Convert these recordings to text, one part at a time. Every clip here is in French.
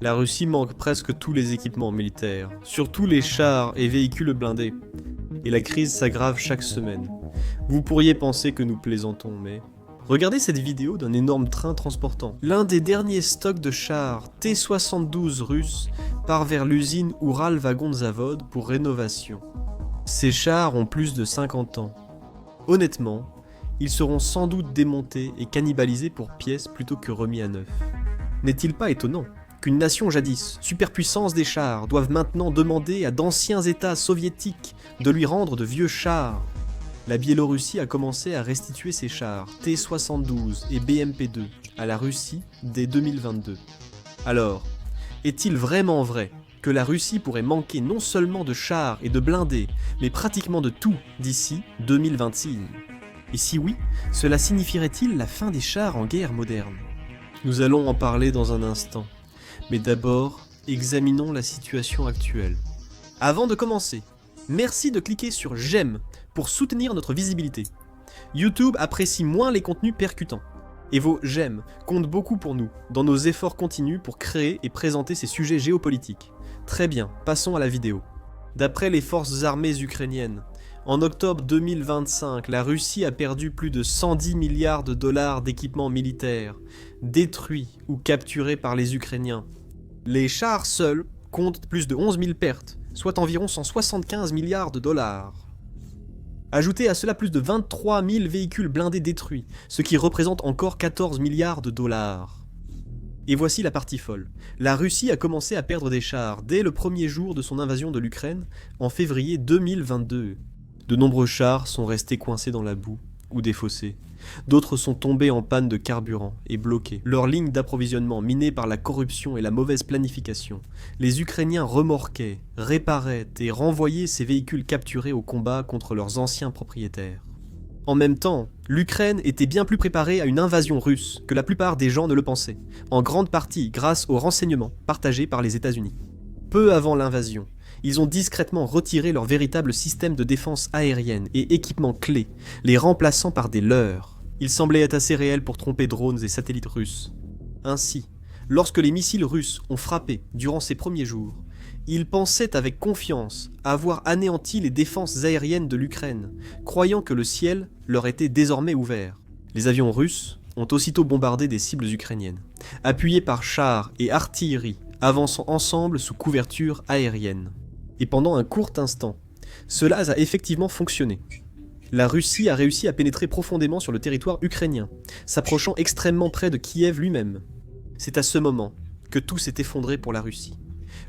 La Russie manque presque tous les équipements militaires, surtout les chars et véhicules blindés. Et la crise s'aggrave chaque semaine. Vous pourriez penser que nous plaisantons, mais... Regardez cette vidéo d'un énorme train transportant. L'un des derniers stocks de chars T-72 russes part vers l'usine Ural-Vagon-Zavod pour rénovation. Ces chars ont plus de 50 ans. Honnêtement, ils seront sans doute démontés et cannibalisés pour pièces plutôt que remis à neuf. N'est-il pas étonnant qu'une nation jadis, superpuissance des chars, doive maintenant demander à d'anciens États soviétiques de lui rendre de vieux chars? La Biélorussie a commencé à restituer ses chars T-72 et BMP-2 à la Russie dès 2022. Alors, est-il vraiment vrai que la Russie pourrait manquer non seulement de chars et de blindés, mais pratiquement de tout d'ici 2026? Et si oui, cela signifierait-il la fin des chars en guerre moderne? Nous allons en parler dans un instant, mais d'abord, examinons la situation actuelle. Avant de commencer, merci de cliquer sur j'aime pour soutenir notre visibilité. YouTube apprécie moins les contenus percutants. Et vos j'aime comptent beaucoup pour nous, dans nos efforts continus pour créer et présenter ces sujets géopolitiques. Très bien, passons à la vidéo. D'après les forces armées ukrainiennes, en octobre 2025, la Russie a perdu plus de 110 milliards de dollars d'équipements militaires, détruits ou capturés par les Ukrainiens. Les chars seuls comptent plus de 11 000 pertes, soit environ 175 milliards de dollars. Ajoutez à cela plus de 23 000 véhicules blindés détruits, ce qui représente encore 14 milliards de dollars. Et voici la partie folle. La Russie a commencé à perdre des chars dès le premier jour de son invasion de l'Ukraine, en février 2022. De nombreux chars sont restés coincés dans la boue ou défaussés. D'autres sont tombés en panne de carburant et bloqués. Leurs lignes d'approvisionnement minées par la corruption et la mauvaise planification. Les Ukrainiens remorquaient, réparaient et renvoyaient ces véhicules capturés au combat contre leurs anciens propriétaires. En même temps, l'Ukraine était bien plus préparée à une invasion russe que la plupart des gens ne le pensaient, en grande partie grâce aux renseignements partagés par les États-Unis. Peu avant l'invasion, ils ont discrètement retiré leur véritable système de défense aérienne et équipements clés, les remplaçant par des leurs. Ils semblaient être assez réels pour tromper drones et satellites russes. Ainsi, lorsque les missiles russes ont frappé durant ces premiers jours, ils pensaient avec confiance avoir anéanti les défenses aériennes de l'Ukraine, croyant que le ciel leur était désormais ouvert. Les avions russes ont aussitôt bombardé des cibles ukrainiennes, appuyés par chars et artillerie, avançant ensemble sous couverture aérienne. Et pendant un court instant, cela a effectivement fonctionné. La Russie a réussi à pénétrer profondément sur le territoire ukrainien, s'approchant extrêmement près de Kiev lui-même. C'est à ce moment que tout s'est effondré pour la Russie.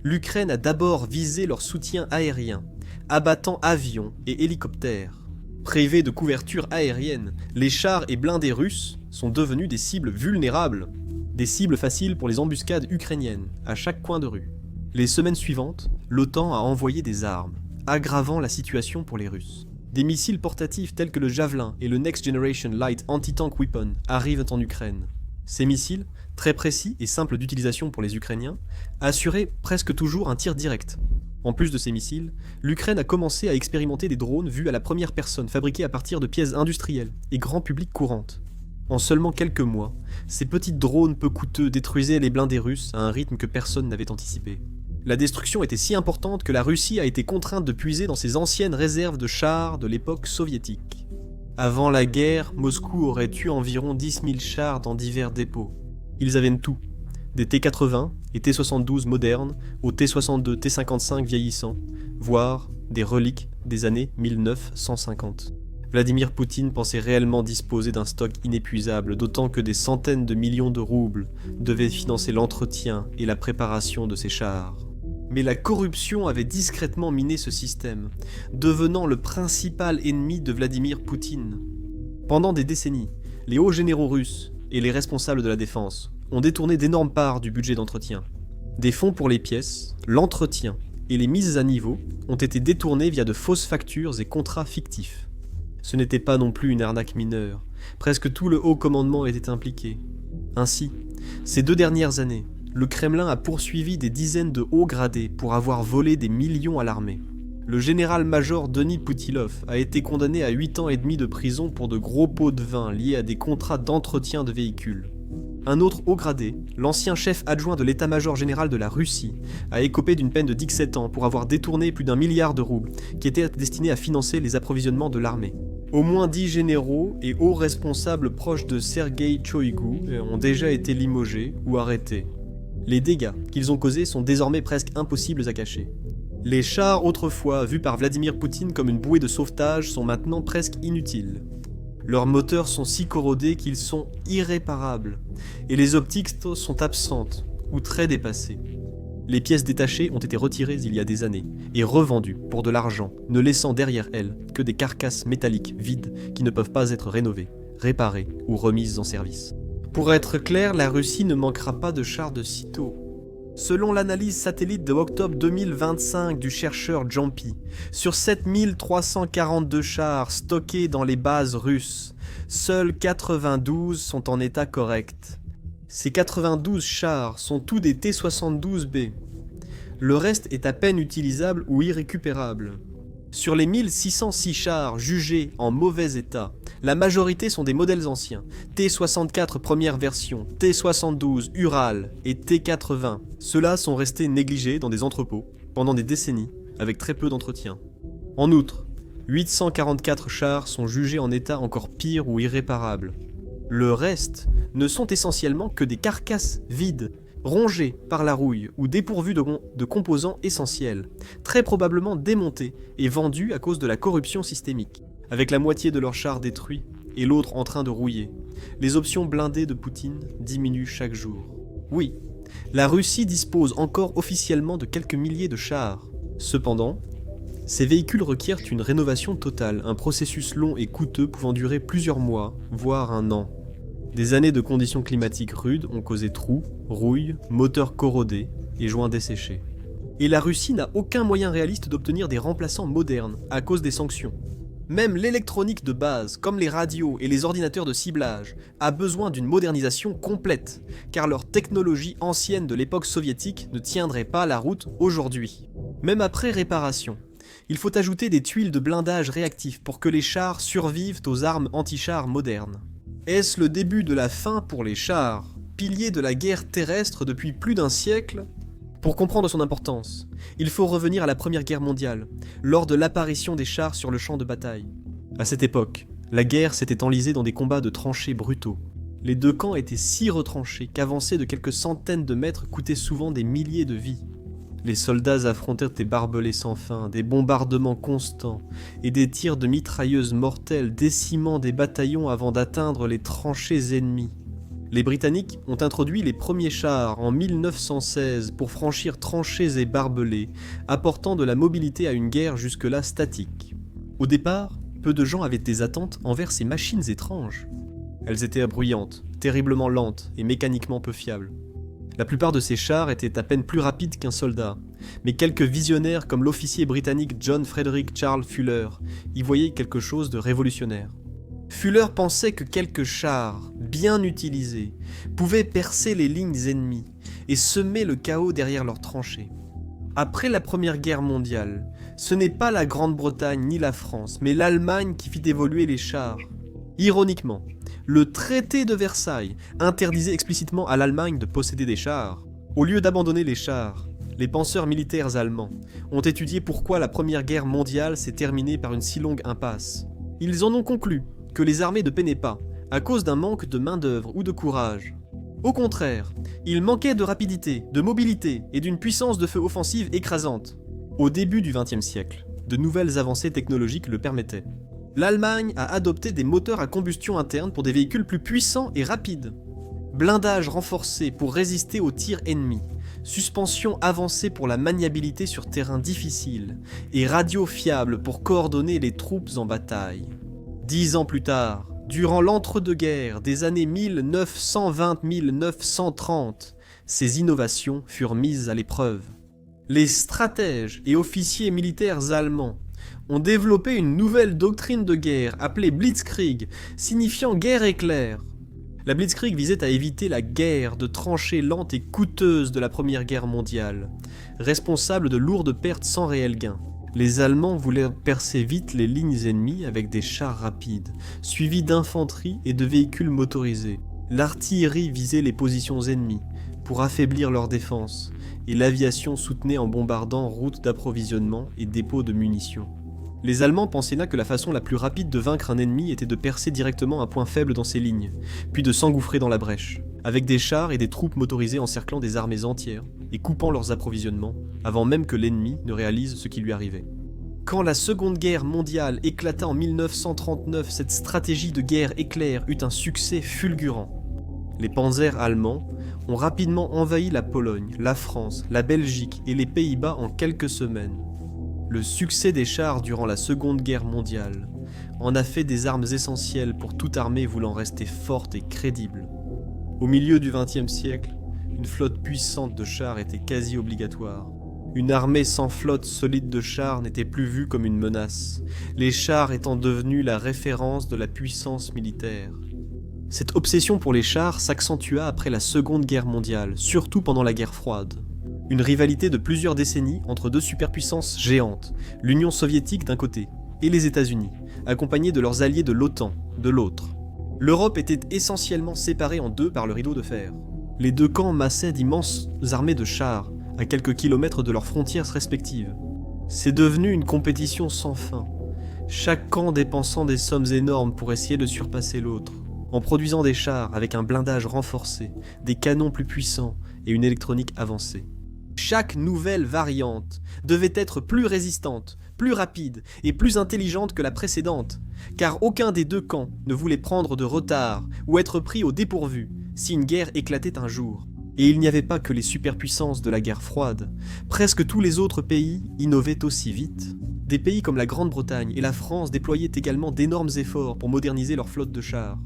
L'Ukraine a d'abord visé leur soutien aérien, abattant avions et hélicoptères. Privés de couverture aérienne, les chars et blindés russes sont devenus des cibles vulnérables, des cibles faciles pour les embuscades ukrainiennes, à chaque coin de rue. Les semaines suivantes, l'OTAN a envoyé des armes, aggravant la situation pour les Russes. Des missiles portatifs tels que le Javelin et le Next Generation Light Anti-Tank Weapon arrivent en Ukraine. Ces missiles, très précis et simples d'utilisation pour les Ukrainiens, assuraient presque toujours un tir direct. En plus de ces missiles, l'Ukraine a commencé à expérimenter des drones vus à la première personne fabriqués à partir de pièces industrielles et grand public courantes. En seulement quelques mois, ces petits drones peu coûteux détruisaient les blindés russes à un rythme que personne n'avait anticipé. La destruction était si importante que la Russie a été contrainte de puiser dans ses anciennes réserves de chars de l'époque soviétique. Avant la guerre, Moscou aurait eu environ 10 000 chars dans divers dépôts. Ils avaient tout, des T-80 et T-72 modernes aux T-62, T-55 vieillissants, voire des reliques des années 1950. Vladimir Poutine pensait réellement disposer d'un stock inépuisable, d'autant que des centaines de millions de roubles devaient financer l'entretien et la préparation de ces chars. Mais la corruption avait discrètement miné ce système, devenant le principal ennemi de Vladimir Poutine. Pendant des décennies, les hauts généraux russes et les responsables de la défense ont détourné d'énormes parts du budget d'entretien. Des fonds pour les pièces, l'entretien et les mises à niveau ont été détournés via de fausses factures et contrats fictifs. Ce n'était pas non plus une arnaque mineure, presque tout le haut commandement était impliqué. Ainsi, ces 2 dernières années, le Kremlin a poursuivi des dizaines de hauts gradés pour avoir volé des millions à l'armée. Le général-major Denis Poutilov a été condamné à 8 ans et demi de prison pour de gros pots de vin liés à des contrats d'entretien de véhicules. Un autre haut gradé, l'ancien chef adjoint de l'état-major général de la Russie, a écopé d'une peine de 17 ans pour avoir détourné plus d'1 milliard de roubles qui étaient destinés à financer les approvisionnements de l'armée. Au moins 10 généraux et hauts responsables proches de Sergueï Choïgou ont déjà été limogés ou arrêtés. Les dégâts qu'ils ont causés sont désormais presque impossibles à cacher. Les chars autrefois vus par Vladimir Poutine comme une bouée de sauvetage sont maintenant presque inutiles. Leurs moteurs sont si corrodés qu'ils sont irréparables, et les optiques sont absentes ou très dépassées. Les pièces détachées ont été retirées il y a des années et revendues pour de l'argent, ne laissant derrière elles que des carcasses métalliques vides qui ne peuvent pas être rénovées, réparées ou remises en service. Pour être clair, la Russie ne manquera pas de chars de sitôt. Selon l'analyse satellite de octobre 2025 du chercheur Jumpy, sur 7342 chars stockés dans les bases russes, seuls 92 sont en état correct. Ces 92 chars sont tous des T-72B. Le reste est à peine utilisable ou irrécupérable. Sur les 1606 chars jugés en mauvais état, la majorité sont des modèles anciens, T-64 première version, T-72 Ural et T-80. Ceux-là sont restés négligés dans des entrepôts pendant des décennies avec très peu d'entretien. En outre, 844 chars sont jugés en état encore pire ou irréparable. Le reste ne sont essentiellement que des carcasses vides, rongés par la rouille ou dépourvus de composants essentiels, très probablement démontés et vendus à cause de la corruption systémique. Avec la moitié de leurs chars détruits et l'autre en train de rouiller, les options blindées de Poutine diminuent chaque jour. Oui, la Russie dispose encore officiellement de quelques milliers de chars. Cependant, ces véhicules requièrent une rénovation totale, un processus long et coûteux pouvant durer plusieurs mois, voire un an. Des années de conditions climatiques rudes ont causé trous, rouilles, moteurs corrodés et joints desséchés. Et la Russie n'a aucun moyen réaliste d'obtenir des remplaçants modernes à cause des sanctions. Même l'électronique de base, comme les radios et les ordinateurs de ciblage, a besoin d'une modernisation complète, car leur technologie ancienne de l'époque soviétique ne tiendrait pas la route aujourd'hui. Même après réparation, il faut ajouter des tuiles de blindage réactifs pour que les chars survivent aux armes anti-chars modernes. Est-ce le début de la fin pour les chars, piliers de la guerre terrestre depuis plus d'un siècle ? Pour comprendre son importance, il faut revenir à la Première Guerre mondiale, lors de l'apparition des chars sur le champ de bataille. À cette époque, la guerre s'était enlisée dans des combats de tranchées brutaux. Les deux camps étaient si retranchés qu'avancer de quelques centaines de mètres coûtait souvent des milliers de vies. Les soldats affrontèrent des barbelés sans fin, des bombardements constants et des tirs de mitrailleuses mortelles décimant des bataillons avant d'atteindre les tranchées ennemies. Les Britanniques ont introduit les premiers chars en 1916 pour franchir tranchées et barbelés, apportant de la mobilité à une guerre jusque-là statique. Au départ, peu de gens avaient des attentes envers ces machines étranges. Elles étaient bruyantes, terriblement lentes et mécaniquement peu fiables. La plupart de ces chars étaient à peine plus rapides qu'un soldat, mais quelques visionnaires comme l'officier britannique John Frederick Charles Fuller y voyaient quelque chose de révolutionnaire. Fuller pensait que quelques chars, bien utilisés, pouvaient percer les lignes ennemies et semer le chaos derrière leurs tranchées. Après la Première Guerre mondiale, ce n'est pas la Grande-Bretagne ni la France, mais l'Allemagne qui fit évoluer les chars. Ironiquement, le traité de Versailles interdisait explicitement à l'Allemagne de posséder des chars. Au lieu d'abandonner les chars, les penseurs militaires allemands ont étudié pourquoi la Première Guerre mondiale s'est terminée par une si longue impasse. Ils en ont conclu que les armées ne peinaient pas, à cause d'un manque de main-d'œuvre ou de courage. Au contraire, il manquait de rapidité, de mobilité et d'une puissance de feu offensive écrasante. Au début du XXe siècle, de nouvelles avancées technologiques le permettaient. L'Allemagne a adopté des moteurs à combustion interne pour des véhicules plus puissants et rapides. Blindage renforcé pour résister aux tirs ennemis, suspension avancée pour la maniabilité sur terrain difficile, et radio fiable pour coordonner les troupes en bataille. 10 ans plus tard, durant l'entre-deux-guerres des années 1920-1930, ces innovations furent mises à l'épreuve. Les stratèges et officiers militaires allemands ont développé une nouvelle doctrine de guerre appelée Blitzkrieg, signifiant guerre éclair. La Blitzkrieg visait à éviter la guerre de tranchées lentes et coûteuses de la Première Guerre mondiale, responsable de lourdes pertes sans réel gain. Les Allemands voulaient percer vite les lignes ennemies avec des chars rapides, suivis d'infanterie et de véhicules motorisés. L'artillerie visait les positions ennemies pour affaiblir leur défense, et l'aviation soutenait en bombardant routes d'approvisionnement et dépôts de munitions. Les Allemands pensaient là que la façon la plus rapide de vaincre un ennemi était de percer directement un point faible dans ses lignes, puis de s'engouffrer dans la brèche, avec des chars et des troupes motorisées encerclant des armées entières et coupant leurs approvisionnements, avant même que l'ennemi ne réalise ce qui lui arrivait. Quand la Seconde Guerre mondiale éclata en 1939, cette stratégie de guerre éclair eut un succès fulgurant. Les panzers allemands ont rapidement envahi la Pologne, la France, la Belgique et les Pays-Bas en quelques semaines. Le succès des chars durant la Seconde Guerre mondiale en a fait des armes essentielles pour toute armée voulant rester forte et crédible. Au milieu du XXe siècle, une flotte puissante de chars était quasi obligatoire. Une armée sans flotte solide de chars n'était plus vue comme une menace, les chars étant devenus la référence de la puissance militaire. Cette obsession pour les chars s'accentua après la Seconde Guerre mondiale, surtout pendant la guerre froide. Une rivalité de plusieurs décennies entre deux superpuissances géantes, l'Union soviétique d'un côté et les États-Unis, accompagnés de leurs alliés de l'OTAN de l'autre. L'Europe était essentiellement séparée en deux par le rideau de fer. Les deux camps massaient d'immenses armées de chars, à quelques kilomètres de leurs frontières respectives. C'est devenu une compétition sans fin, chaque camp dépensant des sommes énormes pour essayer de surpasser l'autre, en produisant des chars avec un blindage renforcé, des canons plus puissants et une électronique avancée. Chaque nouvelle variante devait être plus résistante, plus rapide et plus intelligente que la précédente, car aucun des deux camps ne voulait prendre de retard ou être pris au dépourvu si une guerre éclatait un jour. Et il n'y avait pas que les superpuissances de la guerre froide, presque tous les autres pays innovaient aussi vite. Des pays comme la Grande-Bretagne et la France déployaient également d'énormes efforts pour moderniser leur flotte de chars.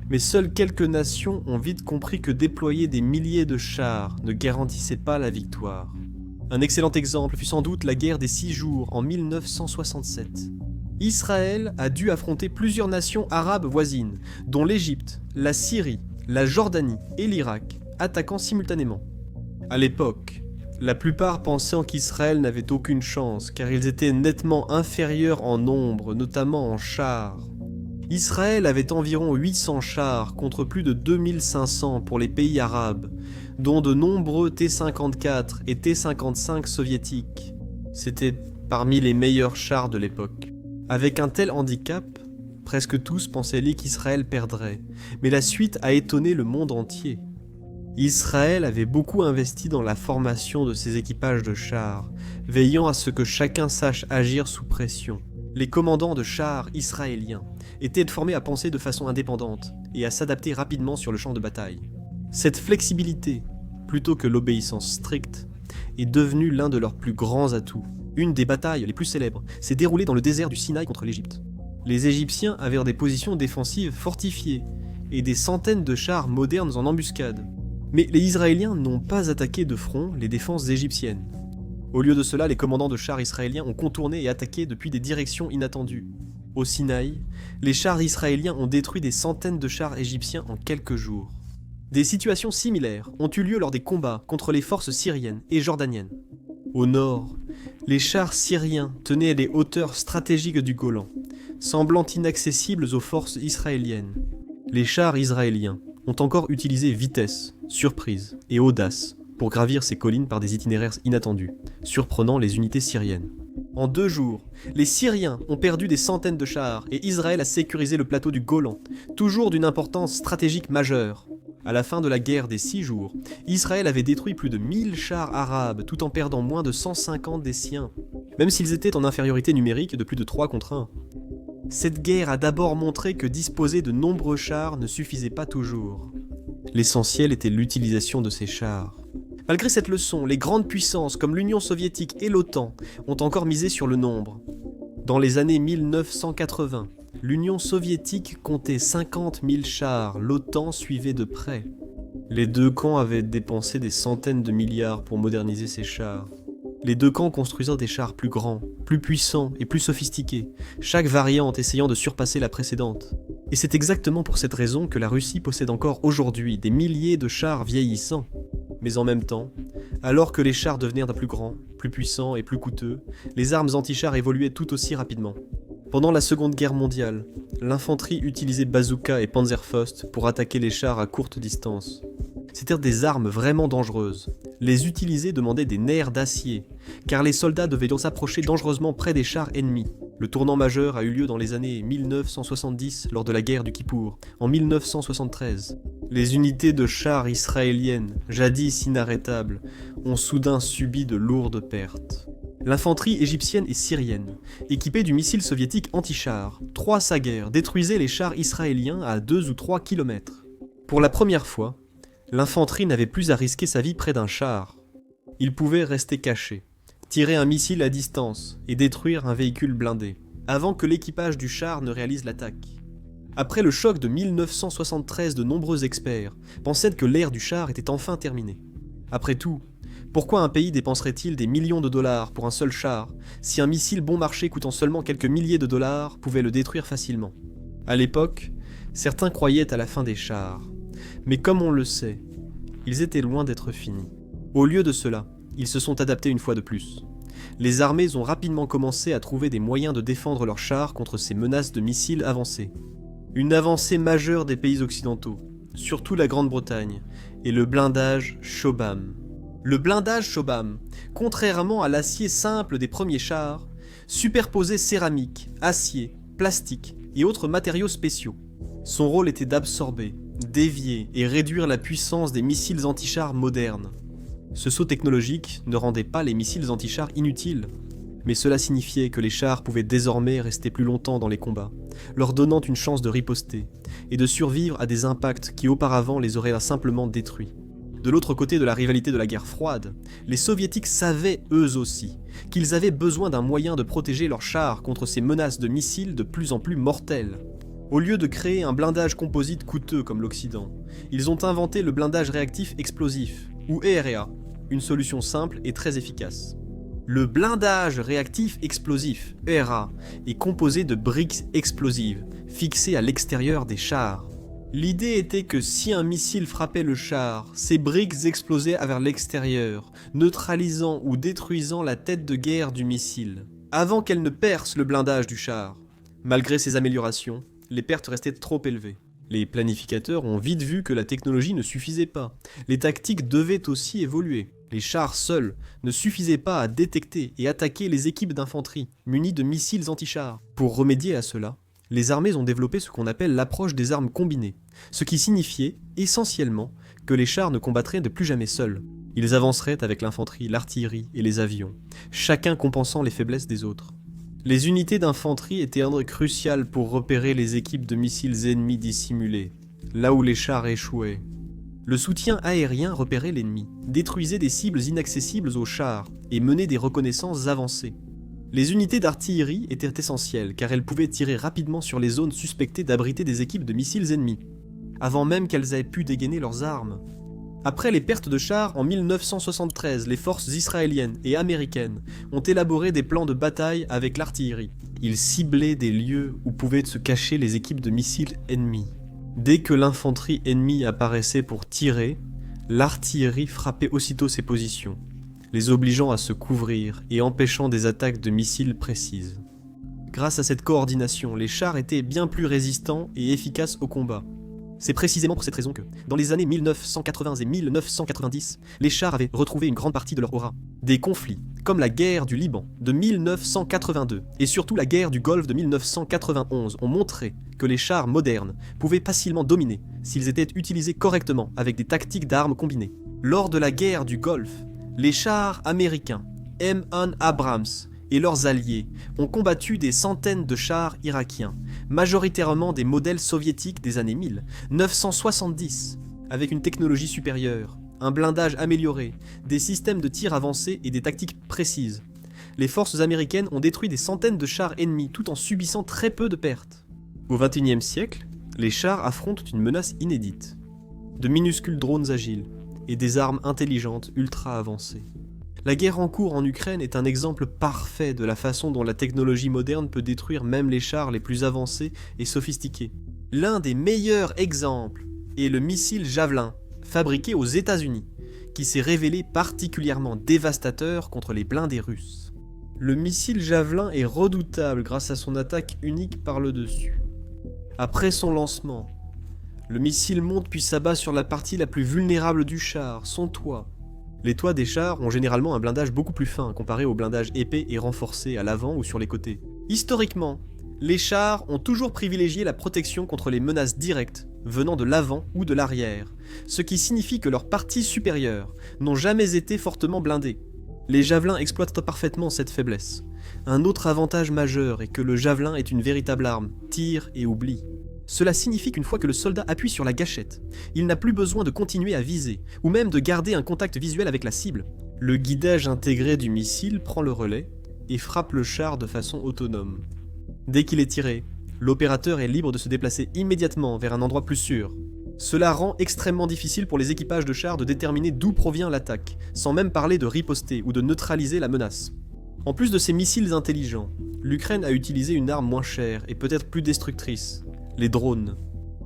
Mais seules quelques nations ont vite compris que déployer des milliers de chars ne garantissait pas la victoire. Un excellent exemple fut sans doute la guerre des 6 jours en 1967. Israël a dû affronter plusieurs nations arabes voisines, dont l'Égypte, la Syrie, la Jordanie et l'Irak, attaquant simultanément. À l'époque, la plupart pensaient qu'Israël n'avait aucune chance, car ils étaient nettement inférieurs en nombre, notamment en chars. Israël avait environ 800 chars contre plus de 2500 pour les pays arabes, dont de nombreux T-54 et T-55 soviétiques. C'était parmi les meilleurs chars de l'époque. Avec un tel handicap, presque tous pensaient qu'Israël perdrait, mais la suite a étonné le monde entier. Israël avait beaucoup investi dans la formation de ses équipages de chars, veillant à ce que chacun sache agir sous pression. Les commandants de chars israéliens étaient formés à penser de façon indépendante et à s'adapter rapidement sur le champ de bataille. Cette flexibilité, plutôt que l'obéissance stricte, est devenue l'un de leurs plus grands atouts. Une des batailles les plus célèbres s'est déroulée dans le désert du Sinaï contre l'Égypte. Les Égyptiens avaient des positions défensives fortifiées et des centaines de chars modernes en embuscade. Mais les Israéliens n'ont pas attaqué de front les défenses égyptiennes. Au lieu de cela, les commandants de chars israéliens ont contourné et attaqué depuis des directions inattendues. Au Sinaï, les chars israéliens ont détruit des centaines de chars égyptiens en quelques jours. Des situations similaires ont eu lieu lors des combats contre les forces syriennes et jordaniennes. Au nord, les chars syriens tenaient les hauteurs stratégiques du Golan, semblant inaccessibles aux forces israéliennes. Les chars israéliens ont encore utilisé vitesse, surprise et audace pour gravir ces collines par des itinéraires inattendus, surprenant les unités syriennes. En 2 jours, les Syriens ont perdu des centaines de chars et Israël a sécurisé le plateau du Golan, toujours d'une importance stratégique majeure. À la fin de la guerre des 6 jours, Israël avait détruit plus de 1000 chars arabes tout en perdant moins de 150 des siens, même s'ils étaient en infériorité numérique de plus de 3 contre 1. Cette guerre a d'abord montré que disposer de nombreux chars ne suffisait pas toujours. L'essentiel était l'utilisation de ces chars. Malgré cette leçon, les grandes puissances comme l'Union soviétique et l'OTAN ont encore misé sur le nombre. Dans les années 1980, l'Union soviétique comptait 50 000 chars, l'OTAN suivait de près. Les deux camps avaient dépensé des centaines de milliards pour moderniser ces chars. Les deux camps construisirent des chars plus grands, plus puissants et plus sophistiqués, chaque variante essayant de surpasser la précédente. Et c'est exactement pour cette raison que la Russie possède encore aujourd'hui des milliers de chars vieillissants. Mais en même temps, alors que les chars devenaient plus grands, plus puissants et plus coûteux, les armes anti-chars évoluaient tout aussi rapidement. Pendant la Seconde Guerre mondiale, l'infanterie utilisait bazooka et Panzerfaust pour attaquer les chars à courte distance. C'étaient des armes vraiment dangereuses. Les utiliser demandait des nerfs d'acier, car les soldats devaient donc s'approcher dangereusement près des chars ennemis. Le tournant majeur a eu lieu dans les années 1970 lors de la guerre du Kippour, en 1973. Les unités de chars israéliennes, jadis inarrêtables, ont soudain subi de lourdes pertes. L'infanterie égyptienne et syrienne, équipée du missile soviétique anti-char, 3 Sager détruisaient les chars israéliens à 2 ou 3 km. Pour la première fois, l'infanterie n'avait plus à risquer sa vie près d'un char. Il pouvait rester caché, tirer un missile à distance et détruire un véhicule blindé, avant que l'équipage du char ne réalise l'attaque. Après le choc de 1973, de nombreux experts pensaient que l'ère du char était enfin terminée. Après tout, pourquoi un pays dépenserait-il des millions de dollars pour un seul char, si un missile bon marché coûtant seulement quelques milliers de dollars pouvait le détruire facilement? À l'époque, certains croyaient à la fin des chars. Mais comme on le sait, ils étaient loin d'être finis. Au lieu de cela, ils se sont adaptés une fois de plus. Les armées ont rapidement commencé à trouver des moyens de défendre leurs chars contre ces menaces de missiles avancés. Une avancée majeure des pays occidentaux, surtout la Grande-Bretagne, est le blindage Shobham. Le blindage Shobham, contrairement à l'acier simple des premiers chars, superposait céramique, acier, plastique et autres matériaux spéciaux. Son rôle était d'absorber, dévier et réduire la puissance des missiles anti-chars modernes. Ce saut technologique ne rendait pas les missiles anti-chars inutiles, mais cela signifiait que les chars pouvaient désormais rester plus longtemps dans les combats, leur donnant une chance de riposter et de survivre à des impacts qui auparavant les auraient simplement détruits. De l'autre côté de la rivalité de la guerre froide, les soviétiques savaient eux aussi qu'ils avaient besoin d'un moyen de protéger leurs chars contre ces menaces de missiles de plus en plus mortelles. Au lieu de créer un blindage composite coûteux comme l'Occident, ils ont inventé le blindage réactif explosif, ou ERA, une solution simple et très efficace. Le blindage réactif explosif, ERA, est composé de briques explosives, fixées à l'extérieur des chars. L'idée était que si un missile frappait le char, ces briques explosaient vers l'extérieur, neutralisant ou détruisant la tête de guerre du missile, avant qu'elle ne perce le blindage du char. Malgré ces améliorations, les pertes restaient trop élevées. Les planificateurs ont vite vu que la technologie ne suffisait pas. Les tactiques devaient aussi évoluer. Les chars seuls ne suffisaient pas à détecter et attaquer les équipes d'infanterie, munies de missiles anti-chars. Pour remédier à cela, les armées ont développé ce qu'on appelle l'approche des armes combinées, ce qui signifiait essentiellement que les chars ne combattraient de plus jamais seuls. Ils avanceraient avec l'infanterie, l'artillerie et les avions, chacun compensant les faiblesses des autres. Les unités d'infanterie étaient cruciales pour repérer les équipes de missiles ennemis dissimulés, là où les chars échouaient. Le soutien aérien repérait l'ennemi, détruisait des cibles inaccessibles aux chars et menait des reconnaissances avancées. Les unités d'artillerie étaient essentielles car elles pouvaient tirer rapidement sur les zones suspectées d'abriter des équipes de missiles ennemis, avant même qu'elles aient pu dégainer leurs armes. Après les pertes de chars en 1973, les forces israéliennes et américaines ont élaboré des plans de bataille avec l'artillerie. Ils ciblaient des lieux où pouvaient se cacher les équipes de missiles ennemis. Dès que l'infanterie ennemie apparaissait pour tirer, l'artillerie frappait aussitôt ces positions, les obligeant à se couvrir et empêchant des attaques de missiles précises. Grâce à cette coordination, les chars étaient bien plus résistants et efficaces au combat. C'est précisément pour cette raison que, dans les années 1980 et 1990, les chars avaient retrouvé une grande partie de leur aura. Des conflits, comme la guerre du Liban de 1982 et surtout la guerre du Golfe de 1991, ont montré que les chars modernes pouvaient facilement dominer s'ils étaient utilisés correctement avec des tactiques d'armes combinées. Lors de la guerre du Golfe, les chars américains M1 Abrams et leurs alliés ont combattu des centaines de chars irakiens, majoritairement des modèles soviétiques des années 1970, avec une technologie supérieure, un blindage amélioré, des systèmes de tir avancés et des tactiques précises. Les forces américaines ont détruit des centaines de chars ennemis tout en subissant très peu de pertes. Au XXIe siècle, les chars affrontent une menace inédite. De minuscules drones agiles et des armes intelligentes ultra avancées. La guerre en cours en Ukraine est un exemple parfait de la façon dont la technologie moderne peut détruire même les chars les plus avancés et sophistiqués. L'un des meilleurs exemples est le missile Javelin, fabriqué aux États-Unis, qui s'est révélé particulièrement dévastateur contre les blindés russes. Le missile Javelin est redoutable grâce à son attaque unique par le dessus. Après son lancement, le missile monte puis s'abat sur la partie la plus vulnérable du char, son toit. Les toits des chars ont généralement un blindage beaucoup plus fin comparé au blindage épais et renforcé à l'avant ou sur les côtés. Historiquement, les chars ont toujours privilégié la protection contre les menaces directes venant de l'avant ou de l'arrière, ce qui signifie que leurs parties supérieures n'ont jamais été fortement blindées. Les javelins exploitent parfaitement cette faiblesse. Un autre avantage majeur est que le javelin est une véritable arme, tire et oublie. Cela signifie qu'une fois que le soldat appuie sur la gâchette, il n'a plus besoin de continuer à viser, ou même de garder un contact visuel avec la cible. Le guidage intégré du missile prend le relais et frappe le char de façon autonome. Dès qu'il est tiré, l'opérateur est libre de se déplacer immédiatement vers un endroit plus sûr. Cela rend extrêmement difficile pour les équipages de chars de déterminer d'où provient l'attaque, sans même parler de riposter ou de neutraliser la menace. En plus de ces missiles intelligents, l'Ukraine a utilisé une arme moins chère et peut-être plus destructrice, les drones.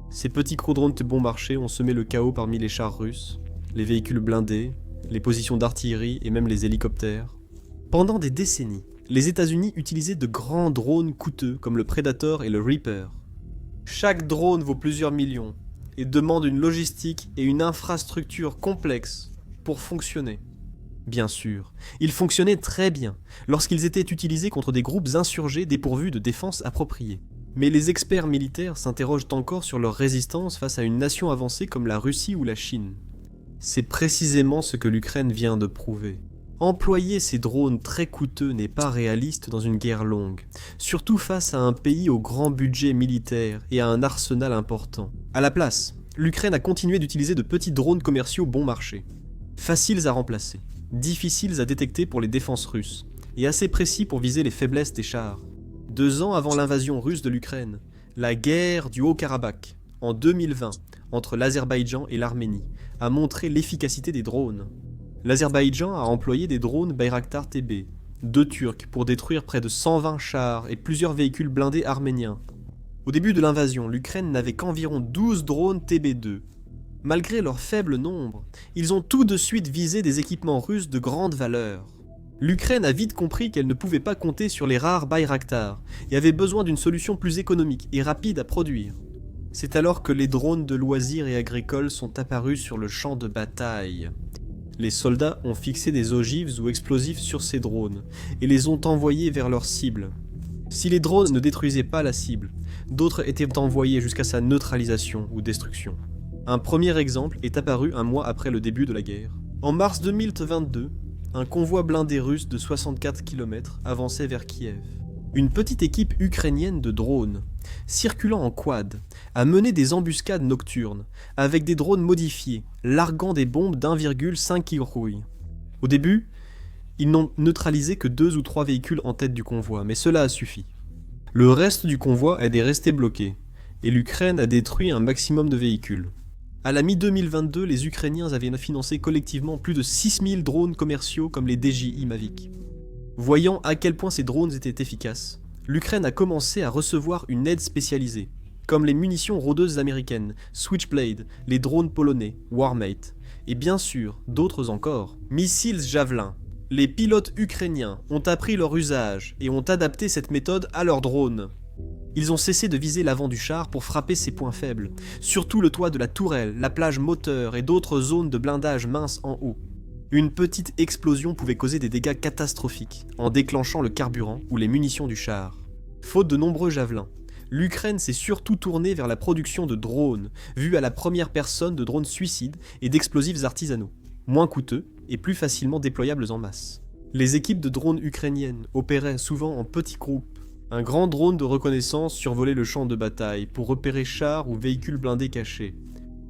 Ces petits gros drones de bon marché ont semé le chaos parmi les chars russes, les véhicules blindés, les positions d'artillerie et même les hélicoptères. Pendant des décennies, les États-Unis utilisaient de grands drones coûteux comme le Predator et le Reaper. Chaque drone vaut plusieurs millions et demande une logistique et une infrastructure complexes pour fonctionner. Bien sûr, ils fonctionnaient très bien lorsqu'ils étaient utilisés contre des groupes insurgés dépourvus de défense appropriée. Mais les experts militaires s'interrogent encore sur leur résistance face à une nation avancée comme la Russie ou la Chine. C'est précisément ce que l'Ukraine vient de prouver. Employer ces drones très coûteux n'est pas réaliste dans une guerre longue, surtout face à un pays au grand budget militaire et à un arsenal important. À la place, l'Ukraine a continué d'utiliser de petits drones commerciaux bon marché. Faciles à remplacer, difficiles à détecter pour les défenses russes, et assez précis pour viser les faiblesses des chars. 2 ans avant l'invasion russe de l'Ukraine, la guerre du Haut-Karabakh, en 2020, entre l'Azerbaïdjan et l'Arménie, a montré l'efficacité des drones. L'Azerbaïdjan a employé des drones Bayraktar TB, 2 Turcs pour détruire près de 120 chars et plusieurs véhicules blindés arméniens. Au début de l'invasion, l'Ukraine n'avait qu'environ 12 drones TB2. Malgré leur faible nombre, ils ont tout de suite visé des équipements russes de grande valeur. L'Ukraine a vite compris qu'elle ne pouvait pas compter sur les rares Bayraktar et avait besoin d'une solution plus économique et rapide à produire. C'est alors que les drones de loisirs et agricoles sont apparus sur le champ de bataille. Les soldats ont fixé des ogives ou explosifs sur ces drones et les ont envoyés vers leur cible. Si les drones ne détruisaient pas la cible, d'autres étaient envoyés jusqu'à sa neutralisation ou destruction. Un premier exemple est apparu un mois après le début de la guerre. En mars 2022, un convoi blindé russe de 64 km avançait vers Kiev. Une petite équipe ukrainienne de drones, circulant en quad, a mené des embuscades nocturnes, avec des drones modifiés, larguant des bombes d'1,5 kg. Au début, ils n'ont neutralisé que 2 ou 3 véhicules en tête du convoi, mais cela a suffi. Le reste du convoi est resté bloqué, et l'Ukraine a détruit un maximum de véhicules. À la mi-2022, les Ukrainiens avaient financé collectivement plus de 6000 drones commerciaux comme les DJI Mavic. Voyant à quel point ces drones étaient efficaces, l'Ukraine a commencé à recevoir une aide spécialisée, comme les munitions rôdeuses américaines, Switchblade, les drones polonais, Warmate, et bien sûr, d'autres encore. Missiles Javelin. Les pilotes ukrainiens ont appris leur usage et ont adapté cette méthode à leurs drones. Ils ont cessé de viser l'avant du char pour frapper ses points faibles, surtout le toit de la tourelle, la plage moteur et d'autres zones de blindage minces en haut. Une petite explosion pouvait causer des dégâts catastrophiques, en déclenchant le carburant ou les munitions du char. Faute de nombreux javelins, l'Ukraine s'est surtout tournée vers la production de drones, vus à la première personne de drones suicides et d'explosifs artisanaux, moins coûteux et plus facilement déployables en masse. Les équipes de drones ukrainiennes opéraient souvent en petits groupes. Un grand drone de reconnaissance survolait le champ de bataille pour repérer chars ou véhicules blindés cachés.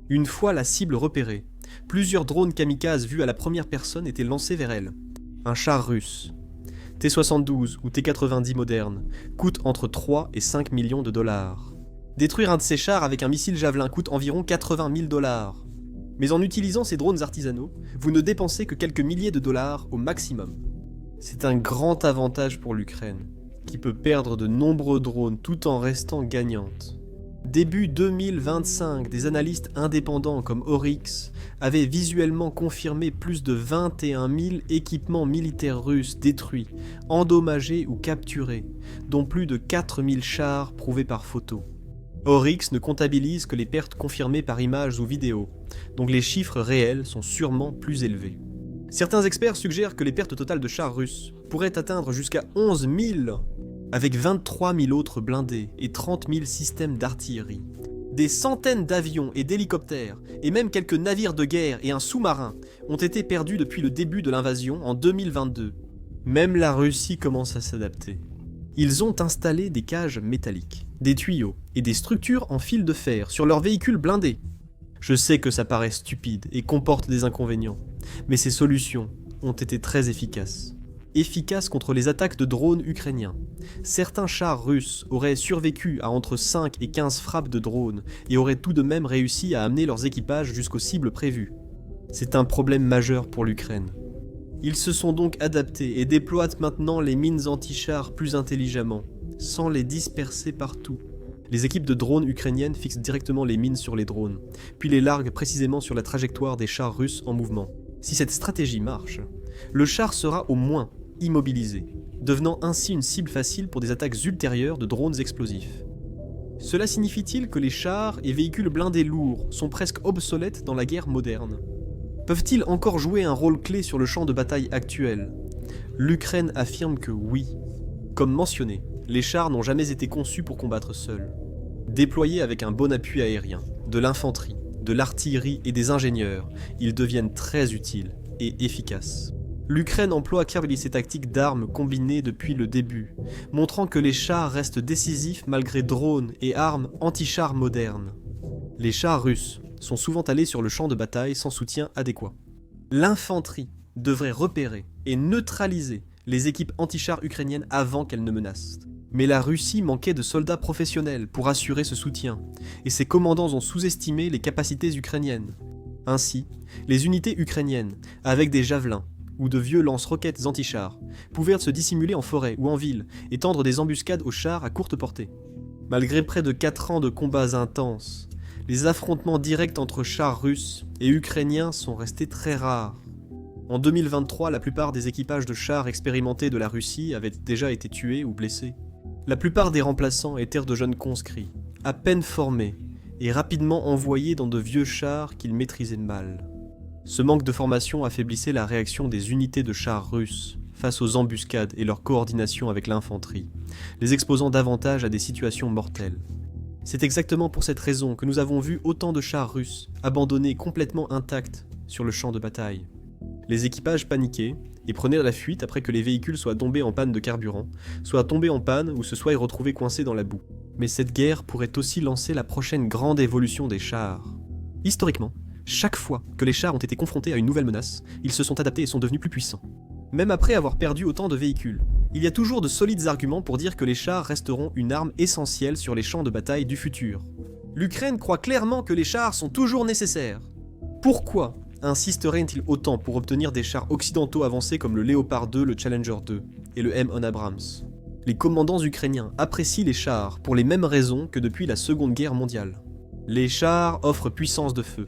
Une fois la cible repérée, plusieurs drones kamikazes vus à la première personne étaient lancés vers elle. Un char russe, T-72 ou T-90 moderne, coûte entre 3 et 5 millions de dollars. Détruire un de ces chars avec un missile Javelin coûte environ 80 000 dollars. Mais en utilisant ces drones artisanaux, vous ne dépensez que quelques milliers de dollars au maximum. C'est un grand avantage pour l'Ukraine, qui peut perdre de nombreux drones tout en restant gagnante. Début 2025, des analystes indépendants comme Oryx avaient visuellement confirmé plus de 21 000 équipements militaires russes détruits, endommagés ou capturés, dont plus de 4 000 chars prouvés par photo. Oryx ne comptabilise que les pertes confirmées par images ou vidéos, donc les chiffres réels sont sûrement plus élevés. Certains experts suggèrent que les pertes totales de chars russes pourraient atteindre jusqu'à 11 000, avec 23 000 autres blindés et 30 000 systèmes d'artillerie. Des centaines d'avions et d'hélicoptères, et même quelques navires de guerre et un sous-marin, ont été perdus depuis le début de l'invasion en 2022. Même la Russie commence à s'adapter. Ils ont installé des cages métalliques, des tuyaux et des structures en fil de fer sur leurs véhicules blindés. Je sais que ça paraît stupide et comporte des inconvénients, mais ces solutions ont été très efficaces. Efficaces contre les attaques de drones ukrainiens. Certains chars russes auraient survécu à entre 5 et 15 frappes de drones et auraient tout de même réussi à amener leurs équipages jusqu'aux cibles prévues. C'est un problème majeur pour l'Ukraine. Ils se sont donc adaptés et déploient maintenant les mines anti-chars plus intelligemment, sans les disperser partout. Les équipes de drones ukrainiennes fixent directement les mines sur les drones, puis les larguent précisément sur la trajectoire des chars russes en mouvement. Si cette stratégie marche, le char sera au moins immobilisé, devenant ainsi une cible facile pour des attaques ultérieures de drones explosifs. Cela signifie-t-il que les chars et véhicules blindés lourds sont presque obsolètes dans la guerre moderne ? Peuvent-ils encore jouer un rôle clé sur le champ de bataille actuel ? L'Ukraine affirme que oui. Comme mentionné, les chars n'ont jamais été conçus pour combattre seuls. Déployés avec un bon appui aérien, de l'infanterie, de l'artillerie et des ingénieurs, ils deviennent très utiles et efficaces. L'Ukraine emploie clairement ces tactiques d'armes combinées depuis le début, montrant que les chars restent décisifs malgré drones et armes anti-chars modernes. Les chars russes sont souvent allés sur le champ de bataille sans soutien adéquat. L'infanterie devrait repérer et neutraliser les équipes anti-chars ukrainiennes avant qu'elles ne menacent. Mais la Russie manquait de soldats professionnels pour assurer ce soutien, et ses commandants ont sous-estimé les capacités ukrainiennes. Ainsi, les unités ukrainiennes, avec des javelins ou de vieux lance-roquettes anti-chars, pouvaient se dissimuler en forêt ou en ville et tendre des embuscades aux chars à courte portée. Malgré près de 4 ans de combats intenses, les affrontements directs entre chars russes et ukrainiens sont restés très rares. En 2023, la plupart des équipages de chars expérimentés de la Russie avaient déjà été tués ou blessés. La plupart des remplaçants étaient de jeunes conscrits, à peine formés, et rapidement envoyés dans de vieux chars qu'ils maîtrisaient mal. Ce manque de formation affaiblissait la réaction des unités de chars russes face aux embuscades et leur coordination avec l'infanterie, les exposant davantage à des situations mortelles. C'est exactement pour cette raison que nous avons vu autant de chars russes abandonnés complètement intacts sur le champ de bataille. Les équipages paniquaient et prenaient la fuite après que les véhicules soient tombés en panne de carburant, soient tombés en panne ou se soient retrouvés coincés dans la boue. Mais cette guerre pourrait aussi lancer la prochaine grande évolution des chars. Historiquement, chaque fois que les chars ont été confrontés à une nouvelle menace, ils se sont adaptés et sont devenus plus puissants. Même après avoir perdu autant de véhicules, il y a toujours de solides arguments pour dire que les chars resteront une arme essentielle sur les champs de bataille du futur. L'Ukraine croit clairement que les chars sont toujours nécessaires. Pourquoi insisterait-il autant pour obtenir des chars occidentaux avancés comme le Léopard 2, le Challenger 2 et le M1 Abrams ? Les commandants ukrainiens apprécient les chars pour les mêmes raisons que depuis la Seconde Guerre mondiale. Les chars offrent puissance de feu,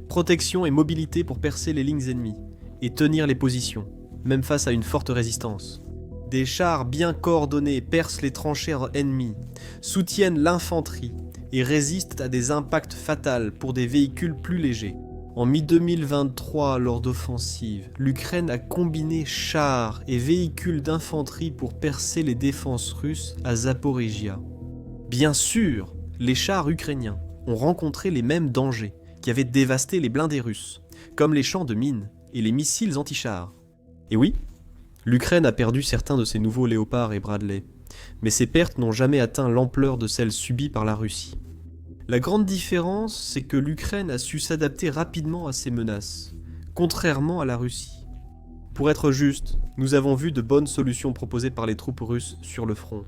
protection et mobilité pour percer les lignes ennemies et tenir les positions, même face à une forte résistance. Des chars bien coordonnés percent les tranchées ennemies, soutiennent l'infanterie et résistent à des impacts fatals pour des véhicules plus légers. En mi-2023, lors d'offensives, l'Ukraine a combiné chars et véhicules d'infanterie pour percer les défenses russes à Zaporizhia. Bien sûr, les chars ukrainiens ont rencontré les mêmes dangers qui avaient dévasté les blindés russes, comme les champs de mines et les missiles anti-chars. Et oui, l'Ukraine a perdu certains de ses nouveaux Léopards et Bradley, mais ces pertes n'ont jamais atteint l'ampleur de celles subies par la Russie. La grande différence, c'est que l'Ukraine a su s'adapter rapidement à ces menaces, contrairement à la Russie. Pour être juste, nous avons vu de bonnes solutions proposées par les troupes russes sur le front.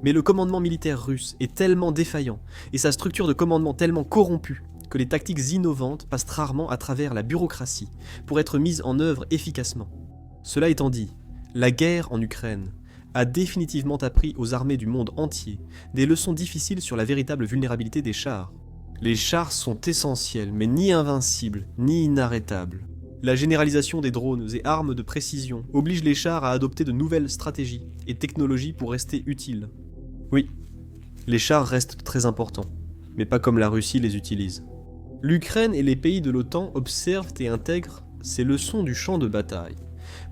Mais le commandement militaire russe est tellement défaillant, et sa structure de commandement tellement corrompue, que les tactiques innovantes passent rarement à travers la bureaucratie pour être mises en œuvre efficacement. Cela étant dit, la guerre en Ukraine a définitivement appris aux armées du monde entier des leçons difficiles sur la véritable vulnérabilité des chars. Les chars sont essentiels, mais ni invincibles, ni inarrêtables. La généralisation des drones et armes de précision oblige les chars à adopter de nouvelles stratégies et technologies pour rester utiles. Oui, les chars restent très importants, mais pas comme la Russie les utilise. L'Ukraine et les pays de l'OTAN observent et intègrent ces leçons du champ de bataille,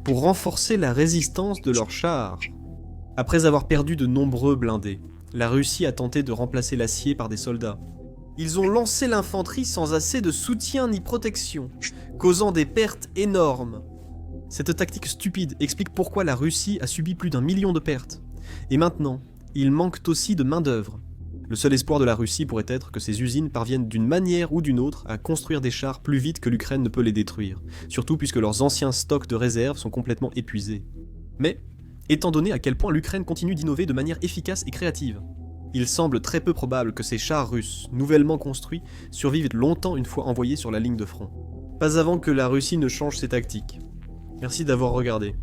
pour renforcer la résistance de leurs chars. Après avoir perdu de nombreux blindés, la Russie a tenté de remplacer l'acier par des soldats. Ils ont lancé l'infanterie sans assez de soutien ni protection, causant des pertes énormes. Cette tactique stupide explique pourquoi la Russie a subi plus d'1 million de pertes. Et maintenant, il manque aussi de main-d'œuvre. Le seul espoir de la Russie pourrait être que ces usines parviennent d'une manière ou d'une autre à construire des chars plus vite que l'Ukraine ne peut les détruire, surtout puisque leurs anciens stocks de réserve sont complètement épuisés. Mais, étant donné à quel point l'Ukraine continue d'innover de manière efficace et créative, il semble très peu probable que ces chars russes, nouvellement construits, survivent longtemps une fois envoyés sur la ligne de front. Pas avant que la Russie ne change ses tactiques. Merci d'avoir regardé.